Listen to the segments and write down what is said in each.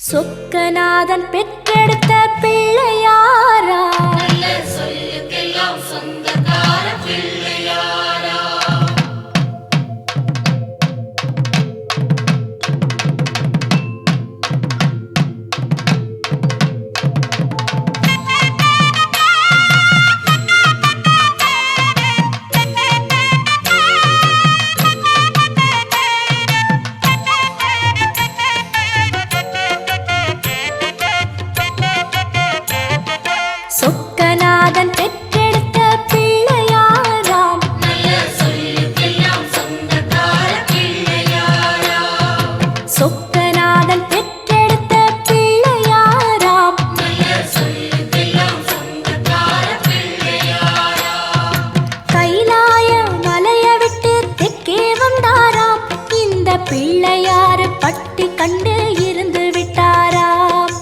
சொக்கநாதன் பெற்றெடுத்த பிள்ளையாரா, சொல்லுக்கெல்லாம் சொந்தக்கார பிள்ளையாரா. சொக்கநாதன் பெற்றெடுத்த பிள்ளையாராம், சொல்லுக்கெல்லாம் சொந்தக்கார பிள்ளையாரா. சொக்கநாதன் பெற்றெடுத்த பிள்ளையாராம், சொல்லுக்கெல்லாம் சொந்தக்கார பிள்ளையாரா. கைலாய மலைய விட்டு தெற்கே வந்தாராம், இந்த பிள்ளையாரு பட்டி கண்டு இருந்து விட்டாராம்.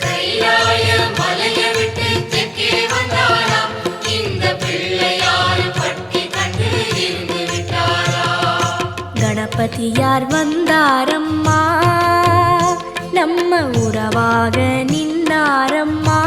கைலாய மலையை விட்டு தெற்கே வந்தாராம், இந்த பிள்ளையார் பட்டி கண்டு இருந்து விட்டாரா. கணபதியார் வந்தாரம்மா, நம்ம உறவாக நின்னாரம்மா.